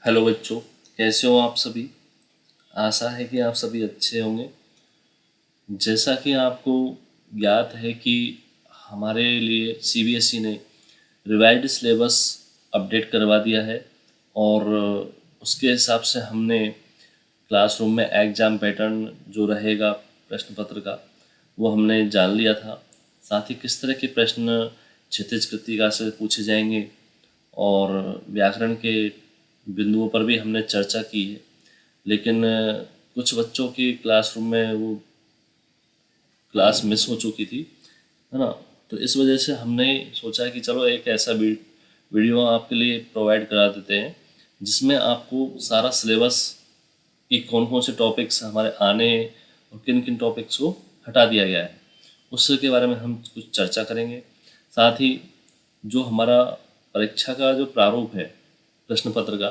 Hello बच्चों, कैसे हो आप सभी। आशा है कि आप सभी अच्छे होंगे। जैसा कि आपको ज्ञात है कि हमारे लिए सीबीएसई ने रिवाइज्ड सिलेबस अपडेट करवा दिया है और उसके हिसाब से हमने क्लासरूम में एग्ज़ाम पैटर्न जो रहेगा प्रश्न पत्र का वो हमने जान लिया था। साथ ही किस तरह के प्रश्न क्षितिज कृतिका से पूछे जाएंगे और व्याकरण के बिंदुओं पर भी हमने चर्चा की है। लेकिन कुछ बच्चों की क्लासरूम में वो क्लास मिस हो चुकी थी, है ना। तो इस वजह से हमने सोचा कि चलो एक ऐसा वीडियो आपके लिए प्रोवाइड करा देते हैं जिसमें आपको सारा सिलेबस कि कौन कौन से टॉपिक्स हमारे आने और किन किन टॉपिक्स को हटा दिया गया है उसके बारे में हम कुछ चर्चा करेंगे। साथ ही जो हमारा परीक्षा का जो प्रारूप है प्रश्न पत्र का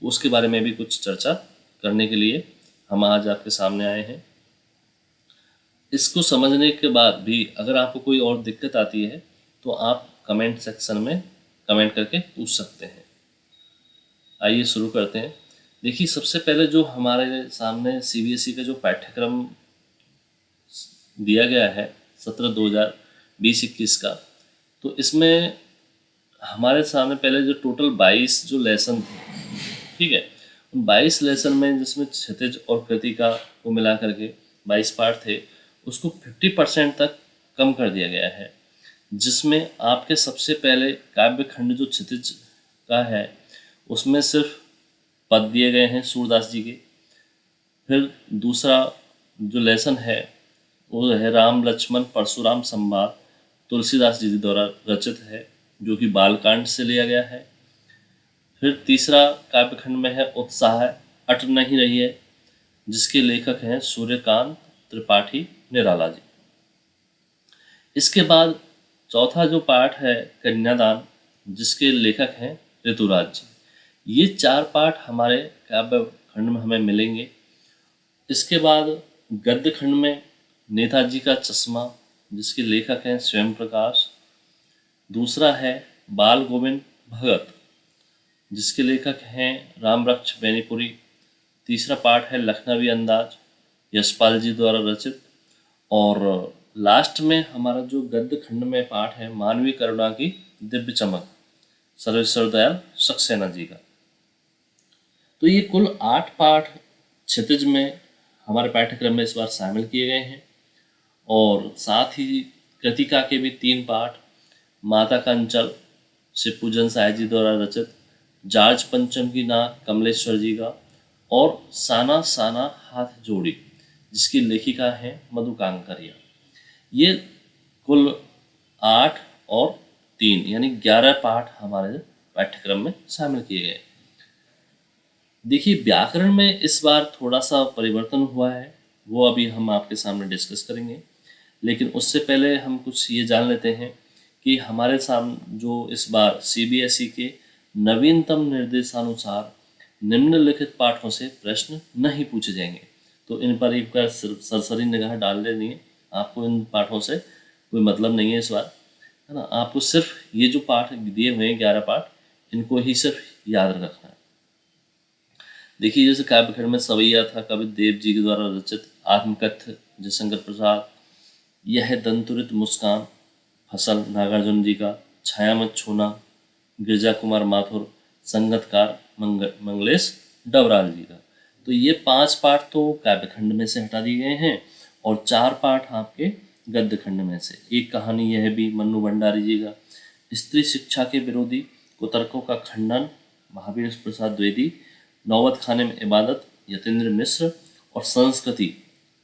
उसके बारे में भी कुछ चर्चा करने के लिए हम आज आपके सामने आए हैं। इसको समझने के बाद भी अगर आपको कोई और दिक्कत आती है तो आप कमेंट सेक्शन में कमेंट करके पूछ सकते हैं। आइए शुरू करते हैं। देखिए, सबसे पहले जो हमारे सामने सीबीएसई का जो पाठ्यक्रम दिया गया है सत्र 2020-21 का, तो इसमें हमारे सामने पहले जो टोटल 22 जो लेसन थे, ठीक है, उन 22 लेसन में जिसमें क्षितिज और कृतिका को मिला करके 22 पार्ट थे उसको 50% तक कम कर दिया गया है, जिसमें आपके सबसे पहले काव्य खंड जो क्षितिज का है उसमें सिर्फ पद दिए गए हैं सूरदास जी के। फिर दूसरा जो लेसन है वो है राम लक्ष्मण परशुराम संवाद, तुलसीदास जी द्वारा रचित है जो कि बालकांड से लिया गया है। फिर तीसरा काव्यखंड में है उत्साह अट नहीं रही है, जिसके लेखक हैं सूर्यकांत त्रिपाठी निराला जी। इसके बाद चौथा जो पाठ है कन्यादान, जिसके लेखक हैं ऋतुराज जी। ये 4 पाठ हमारे काव्य खंड में हमें मिलेंगे। इसके बाद गद्य खंड में नेताजी का चश्मा, जिसके लेखक हैं स्वयं प्रकाश। दूसरा है बाल गोविंद भगत, जिसके लेखक हैं रामरक्ष बेनीपुरी। तीसरा पाठ है लखनवी अंदाज, यशपाल जी द्वारा रचित। और लास्ट में हमारा जो गद्य खंड में पाठ है मानवीय करुणा की दिव्य चमक, सर्वेश्वर दयाल सक्सेना जी का। तो ये कुल 8 पाठ क्षितिज में हमारे पाठ्यक्रम में इस बार शामिल किए गए हैं। और साथ ही कृतिका के भी 3 पाठ, माता का अंचल शिवपूजन साय जी द्वारा रचित, जार्ज पंचम की नाक कमलेश्वर जी का, और साना साना हाथ जोड़ी, जिसकी लेखिका है मधु कांकरिया। ये कुल 8 और 3 यानी 11 पाठ हमारे पाठ्यक्रम में शामिल किए गए। देखिए, व्याकरण में इस बार थोड़ा सा परिवर्तन हुआ है, वो अभी हम आपके सामने डिस्कस करेंगे। लेकिन उससे पहले हम कुछ ये जान लेते हैं कि हमारे सामने जो इस बार सीबीएसई के नवीनतम निर्देशानुसार निम्नलिखित पाठों से प्रश्न नहीं पूछे जाएंगे। तो इन पर एक बार सरसरी निगाह डाल लेनी है। आपको इन पाठों से कोई मतलब नहीं है इस बार, है ना। आपको सिर्फ ये जो पाठ दिए हुए हैं 11 पाठ, इनको ही सिर्फ याद रखना है। देखिए, जैसे काव्यखंड में सवैया था कवि देव जी के द्वारा रचित आत्मकथ्य जयशंकर प्रसाद। यह है दंतुरित मुस्कान फसल नागार्जुन जी का। छाया मत छूना गिरजा कुमार माथुर, संगतकार मंगलेश डबराल जी का। तो ये 5 पाठ तो काव्यखंड में से हटा दिए गए हैं और 4 पाठ आपके गद्य खंड में से। एक कहानी यह भी मन्नू भंडारी जी का। स्त्री शिक्षा के विरोधी कुतर्कों का खंडन महावीर प्रसाद द्विवेदी। नौबत खाने में इबादत यतेंद्र मिश्र। और संस्कृति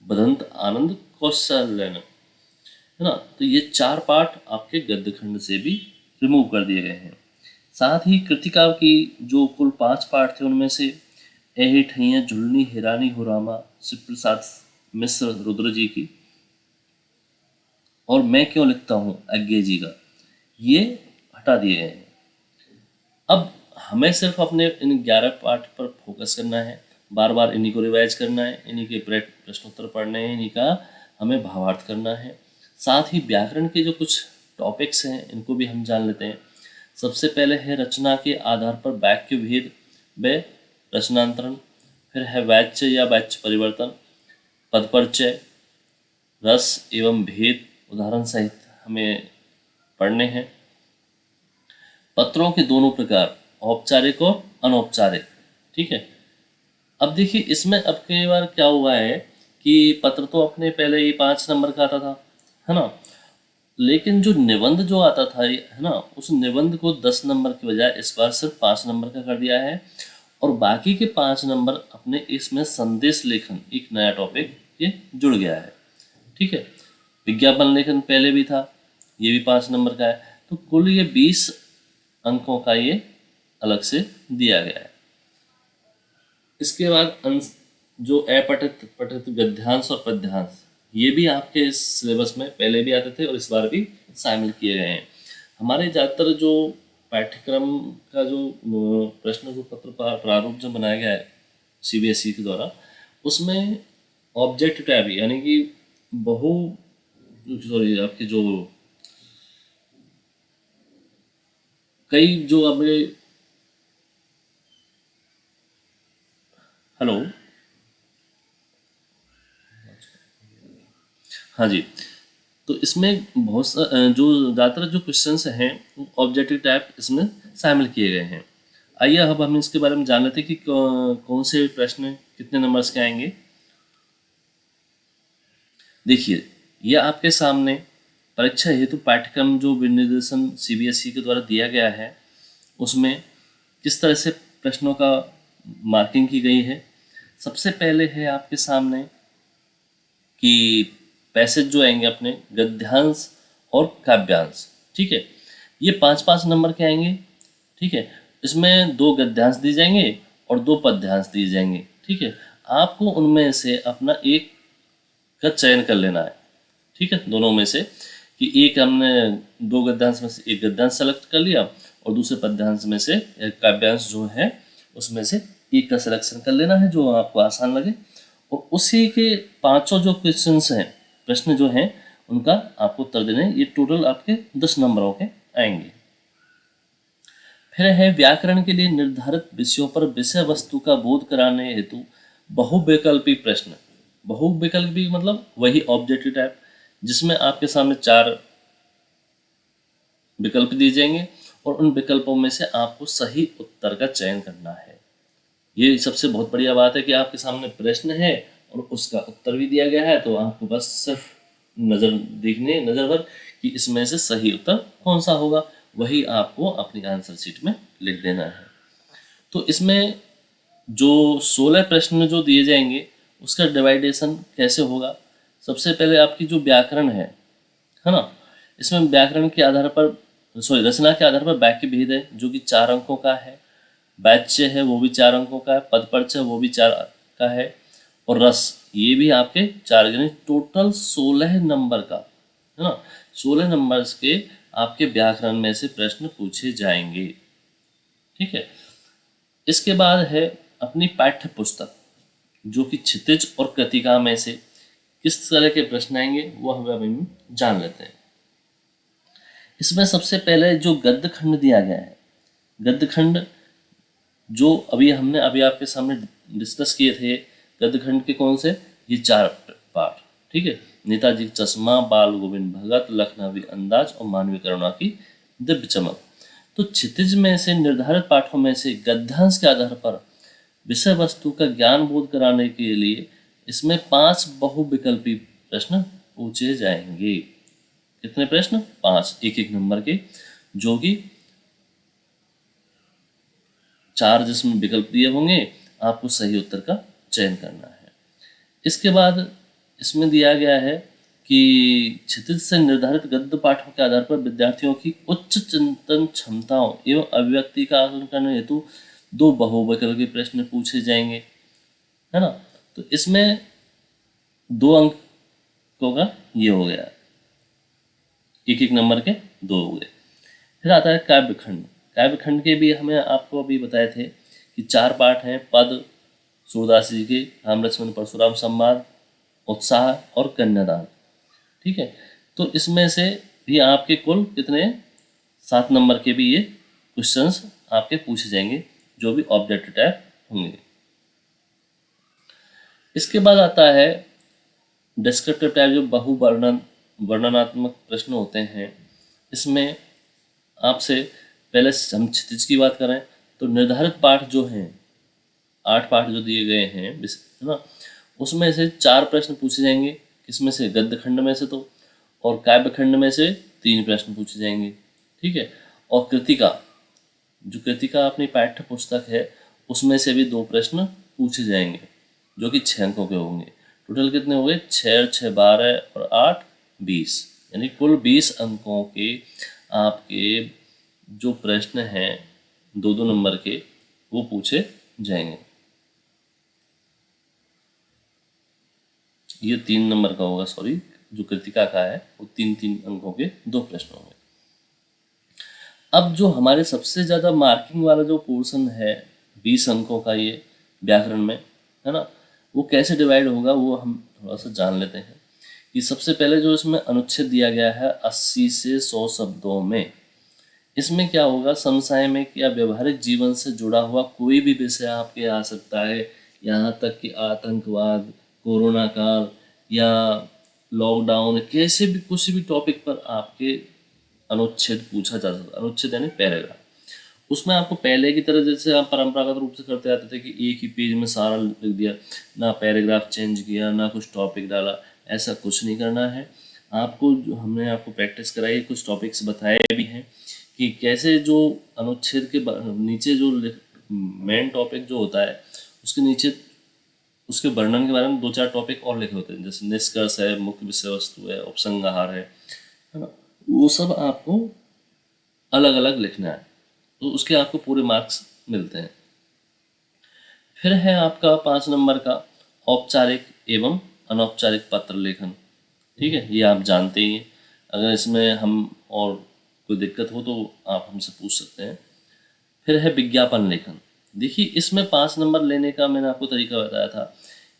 बदंत आनंद कौशल्यन, है ना। तो ये 4 पाठ आपके गद्य खंड से भी रिमूव कर दिए गए हैं। साथ ही कृतिका की जो कुल 5 पाठ थे उनमें से एही ठैया झुलनी हिरानी हो रामा शिव प्रसाद मिश्र रुद्र जी की, और मैं क्यों लिखता हूँ अज्ञे जी का, ये हटा दिए गए हैं। अब हमें सिर्फ अपने इन 11 पाठ पर फोकस करना है, बार बार इन्हीं को रिवाइज करना है, इन्हीं के प्रश्नोत्तर पढ़ने हैं, इन्हीं का हमें भावार्थ करना है। साथ ही व्याकरण के जो कुछ टॉपिक्स हैं इनको भी हम जान लेते हैं। सबसे पहले है रचना के आधार पर वाक्य भेद व प्रश्नांतरण, फिर है वाच्य या वाच्य परिवर्तन, पदपरिचय, रस एवं भेद उदाहरण सहित हमें पढ़ने हैं। पत्रों के दोनों प्रकार, औपचारिक और अनौपचारिक। ठीक है, अब देखिए इसमें अब कई बार क्या हुआ है कि पत्र तो अपने पहले ही 5 नंबर का आता था, है ना, लेकिन जो निबंध जो आता था, है ना, उस निबंध को 10 नंबर की बजाय इस बार सिर्फ 5 नंबर का कर दिया है, और बाकी के 5 नंबर अपने इसमें संदेश लेखन, एक नया टॉपिक ये जुड़ गया है। ठीक है, विज्ञापन लेखन पहले भी था, ये भी 5 नंबर का है, तो कुल ये 20 अंकों का ये अलग से दिया गया है। इसके बाद जो अपठित पठित गद्यांश और पद्यांश, ये भी आपके इस सिलेबस में पहले भी आते थे और इस बार भी शामिल किए गए हैं। हमारे ज़्यादातर जो पाठ्यक्रम का जो प्रश्न पत्र प्रारूप जो बनाया गया है सीबीएसई के द्वारा, उसमें ऑब्जेक्टिव टाइप यानी कि आपके जो कई जो अपने हेलो, हाँ जी, तो इसमें बहुत जो ज़्यादातर जो क्वेश्चंस हैं ऑब्जेक्टिव टाइप इसमें शामिल किए गए हैं। आइए अब हम इसके बारे में जान लेते हैं कि कौन से प्रश्न कितने नंबर्स के आएंगे। देखिए, यह आपके सामने परीक्षा हेतु पाठ्यक्रम जो विनिर्देशन सीबीएसई के द्वारा दिया गया है, उसमें किस तरह से प्रश्नों का मार्किंग की गई है। सबसे पहले है आपके सामने कि पैसेज जो आएंगे अपने गद्यांश और काव्यांश। ठीक है, ये 5-5 नंबर के आएंगे। ठीक है, इसमें 2 गद्यांश दिए जाएंगे और 2 पद्यांश दिए जाएंगे। ठीक है, आपको उनमें से अपना एक का चयन कर लेना है। ठीक है, दोनों में से कि एक हमने 2 गद्यांश में से एक गद्यांश सेलेक्ट कर लिया और दूसरे पद्यांश में से काव्यांश जो है उसमें से एक का सिलेक्शन कर लेना है जो आपको आसान लगे, और उसी के 5 जो क्वेश्चंस हैं, प्रश्न जो हैं, उनका आपको उत्तर देने। ये टोटल आपके 10 नंबरों के आएंगे। फिर है व्याकरण के लिए निर्धारित विषयों पर विषय वस्तु का बोध कराने हेतु बहुविकल्पी प्रश्न। बहुविकल्पी मतलब वही ऑब्जेक्टिव टाइप, जिसमें आपके सामने 4 विकल्प दिए जाएंगे और उन विकल्पों में से आपको सही उत्तर का चयन करना है। ये सबसे बहुत बढ़िया बात है कि आपके सामने प्रश्न है और उसका उत्तर भी दिया गया है, तो आपको बस सिर्फ नज़र भर कि इसमें से सही उत्तर कौन सा होगा, वही आपको अपनी आंसर शीट में लिख देना है। तो इसमें जो 16 प्रश्न जो दिए जाएंगे उसका डिवाइडेशन कैसे होगा। सबसे पहले आपकी जो व्याकरण है ना, इसमें व्याकरण के आधार पर रचना के आधार पर वाक्य भेद है जो कि 4 अंकों का है, वाच्य है वो भी 4 अंकों का है, पदपरिचय वो भी 4 का है, और रस ये भी आपके 4, यानी टोटल 16 नंबर का, है ना, 16 नंबर्स के आपके व्याकरण में से प्रश्न पूछे जाएंगे। ठीक है, इसके बाद है अपनी पाठ्य पुस्तक जो कि क्षितिज और कृतिका में से किस तरह के प्रश्न आएंगे वो हम अभी जान लेते हैं। इसमें सबसे पहले जो गद्य खंड दिया गया है, गद्य खंड जो अभी हमने आपके सामने डिस्कस किए थे, गद्य खंड के कौन से, ये 4 पाठ। ठीक है, नेताजी चश्मा, बाल गोविंद भगत, लखनवी अंदाज और मानवीय करुणा की दिव्य चमक। तो क्षितिज में से निर्धारित पाठों में से गद्यांश के आधार पर विषय वस्तु का ज्ञान बोध कराने के लिए इसमें 5 बहुविकल्पी प्रश्न पूछे जाएंगे। कितने प्रश्न? 5, एक नंबर के, जो कि 4 जिसमें विकल्प दिए होंगे, आपको सही उत्तर का चयन करना है। इसके बाद इसमें दिया गया है कि क्षितिज से निर्धारित गद्य पाठों के आधार पर विद्यार्थियों की उच्च चिंतन क्षमताओं एवं अभिव्यक्ति का आकलन करने हेतु 2 बहुविकल्पी प्रश्न पूछे जाएंगे, है ना। तो इसमें 2 अंकों का ये हो गया, एक नंबर के 2 हो गए। फिर आता है काव्यखंड। काव्यखंड के भी हमें आपको अभी बताए थे कि 4 पाठ हैं, पद, सूरदास जी के राम लक्ष्मण परशुराम संवाद, उत्साह और कन्यादान। ठीक है, तो इसमें से भी आपके कुल कितने 7 नंबर के भी ये क्वेश्चंस आपके पूछे जाएंगे जो भी ऑब्जेक्टिव टाइप होंगे। इसके बाद आता है डिस्क्रिप्टिव टाइप, जो वर्णनात्मक प्रश्न होते हैं। इसमें आपसे पहले हम क्षितिज की बात करें तो निर्धारित पाठ जो हैं, 8 पाठ जो दिए गए हैं, है ना, उसमें से 4 प्रश्न पूछे जाएंगे। किसमें से? गद्य खंड में से तो, और काव्य खंड में से 3 प्रश्न पूछे जाएंगे। ठीक है। और कृतिका, जो कृतिका अपनी पाठ्य पुस्तक है, उसमें से भी 2 प्रश्न पूछे जाएंगे, जो कि 6 अंकों के होंगे। टोटल कितने हो गए? 6 और 6 12 और 8 20, यानी कुल 20 अंकों के आपके जो प्रश्न हैं 2-2 नंबर के, वो पूछे जाएंगे। ये 3 नंबर का होगा, सॉरी, जो कृतिका का है वो 3-3 अंकों के 2 प्रश्न होंगे। अब जो हमारे सबसे ज़्यादा मार्किंग वाला जो पोर्शन है 20 अंकों का, ये व्याकरण में, है ना, वो कैसे डिवाइड होगा वो हम थोड़ा सा जान लेते हैं। कि सबसे पहले जो इसमें अनुच्छेद दिया गया है 80 से 100 शब्दों में, इसमें क्या होगा? समसामयिक या व्यवहारिक जीवन से जुड़ा हुआ कोई भी विषय आपके आ सकता है, यहाँ तक कि आतंकवाद, कोरोना काल या लॉकडाउन, कैसे भी कुछ भी टॉपिक पर आपके अनुच्छेद पूछा जा सकता है। अनुच्छेद यानी पैराग्राफ। उसमें आपको पहले की तरह जैसे आप परंपरागत रूप से करते आते थे कि एक ही पेज में सारा लिख दिया, ना पैराग्राफ चेंज किया, ना कुछ टॉपिक डाला, ऐसा कुछ नहीं करना है आपको। जो हमने आपको प्रैक्टिस कराई, कुछ टॉपिक्स बताए भी हैं कि कैसे जो अनुच्छेद के नीचे जो मेन टॉपिक जो होता है, उसके नीचे उसके वर्णन के बारे में 2-4 टॉपिक और लिखे होते हैं, जैसे निष्कर्ष है, मुख्य विषय वस्तु है, उपसंहार है ना, वो सब आपको अलग अलग लिखना है, तो उसके आपको पूरे मार्क्स मिलते हैं। फिर है आपका 5 नंबर का औपचारिक एवं अनौपचारिक पत्र लेखन। ठीक है, ये आप जानते ही हैं। अगर इसमें हम और कोई दिक्कत हो तो आप हमसे पूछ सकते हैं। फिर है विज्ञापन लेखन। देखिए, इसमें 5 नंबर लेने का मैंने आपको तरीका बताया था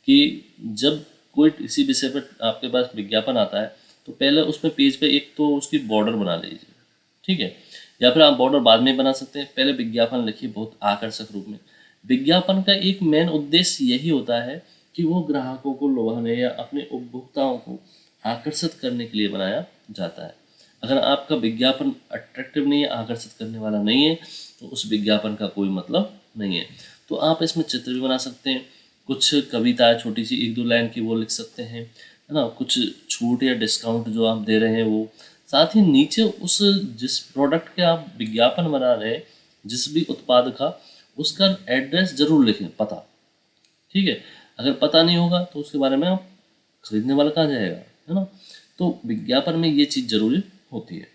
कि जब कोई किसी विषय पर आपके पास विज्ञापन आता है तो पहले उसमें पेज पे एक तो उसकी बॉर्डर बना लीजिए। ठीक है, या फिर आप बॉर्डर बाद में बना सकते हैं, पहले विज्ञापन लिखिए बहुत आकर्षक रूप में। विज्ञापन का एक मेन उद्देश्य यही होता है कि वो ग्राहकों को लुभाने या अपने उपभोक्ताओं को आकर्षित करने के लिए बनाया जाता है। अगर आपका विज्ञापन अट्रैक्टिव नहीं है, आकर्षित करने वाला नहीं है, तो उस विज्ञापन का कोई मतलब नहीं है। तो आप इसमें चित्र भी बना सकते हैं, कुछ कविताएं छोटी सी 1-2 लाइन की वो लिख सकते हैं, है ना, कुछ छूट या डिस्काउंट जो आप दे रहे हैं वो। साथ ही नीचे उस जिस प्रोडक्ट के आप विज्ञापन बना रहे हैं, जिस भी उत्पाद का, उसका एड्रेस जरूर लिखें, पता। ठीक है, अगर पता नहीं होगा तो उसके बारे में आप खरीदने वाला कहाँ जाएगा, है ना। तो विज्ञापन में ये चीज़ जरूरी होती है।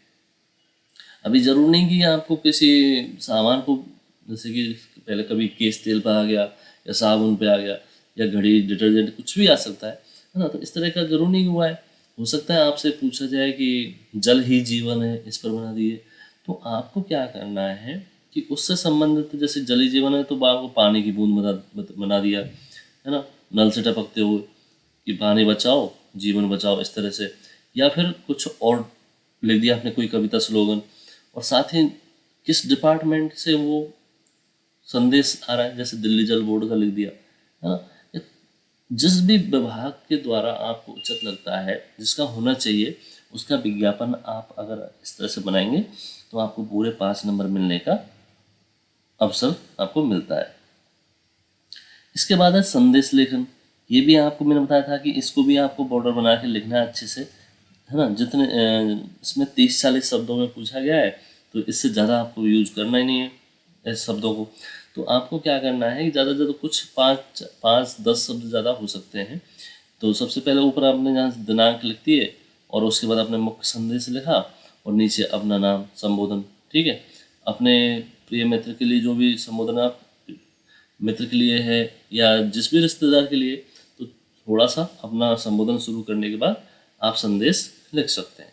अभी जरूर नहीं कि आपको किसी सामान को, जैसे कि पहले कभी केश तेल पे आ गया या साबुन पे आ गया या घड़ी, डिटर्जेंट, कुछ भी आ सकता है ना। तो इस तरह का जरूर नहीं हुआ है। हो सकता है आपसे पूछा जाए कि जल ही जीवन है, इस पर बना दिए। तो आपको क्या करना है कि उससे संबंधित, जैसे जल ही जीवन है तो आपको पानी की बूंद बना दिया, है ना, नल से टपकते हुए कि पानी बचाओ जीवन बचाओ, इस तरह से। या फिर कुछ और लिख दिया आपने, कोई कविता, स्लोगन, और साथ ही किस डिपार्टमेंट से वो संदेश आ रहा है, जैसे दिल्ली जल बोर्ड का लिख दिया, है ना। जिस भी विभाग के द्वारा आपको उचित लगता है, जिसका होना चाहिए, उसका विज्ञापन आप अगर इस तरह से बनाएंगे तो आपको पूरे 5 नंबर मिलने का अवसर आपको मिलता है। इसके बाद है संदेश लेखन। ये भी आपको मैंने बताया था कि इसको भी आपको बॉर्डर बना के लिखना है अच्छे से, है ना। जितने इसमें 30-40 शब्दों में पूछा गया है, तो इससे ज़्यादा आपको यूज करना ही नहीं है ऐसे शब्दों को। तो आपको क्या करना है कि ज़्यादा ज़्यादा कुछ 5-10 शब्द ज़्यादा हो सकते हैं। तो सबसे पहले ऊपर आपने जहाँ दिनांक लिख दिए और उसके बाद अपने मुख्य संदेश लिखा और नीचे अपना नाम, संबोधन। ठीक है, अपने प्रिय मित्र के लिए जो भी संबोधन आप मित्र के लिए है या जिस भी रिश्तेदार के लिए, तो थोड़ा सा अपना संबोधन शुरू करने के बाद आप संदेश लिख सकते हैं।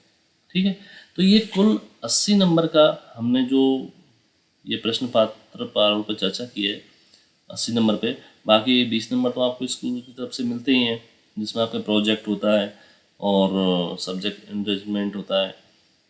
ठीक है, तो ये कुल 80 नंबर का हमने जो ये प्रश्न पत्र प्रारूप पर चर्चा की है 80 नंबर पे। बाकी 20 नंबर तो आपको स्कूल की तरफ से मिलते ही हैं, जिसमें आपका प्रोजेक्ट होता है और सब्जेक्ट एंगेजमेंट होता है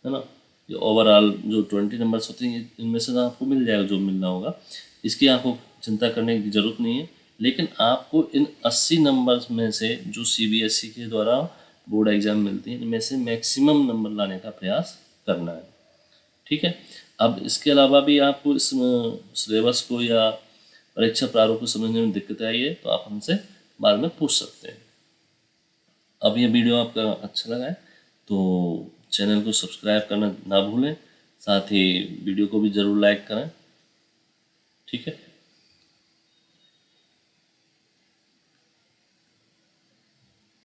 ना। ये ओवरऑल जो 20 नंबर्स होते हैं, इनमें से आपको मिल जाएगा जो मिलना होगा। इसकी आपको चिंता करने की ज़रूरत नहीं है, लेकिन आपको इन 80 नंबर्स में से जो सीबीएसई के द्वारा बोर्ड एग्जाम मिलती है इनमें से मैक्सिमम नंबर लाने का प्रयास करना है। ठीक है। अब इसके अलावा भी आपको इस सिलेबस को या परीक्षा प्रारूप को समझने में दिक्कत आई है तो आप हमसे बाद में पूछ सकते हैं। अब ये वीडियो आपका अच्छा लगा है तो चैनल को सब्सक्राइब करना ना भूलें, साथ ही वीडियो को भी ज़रूर लाइक करें। ठीक है।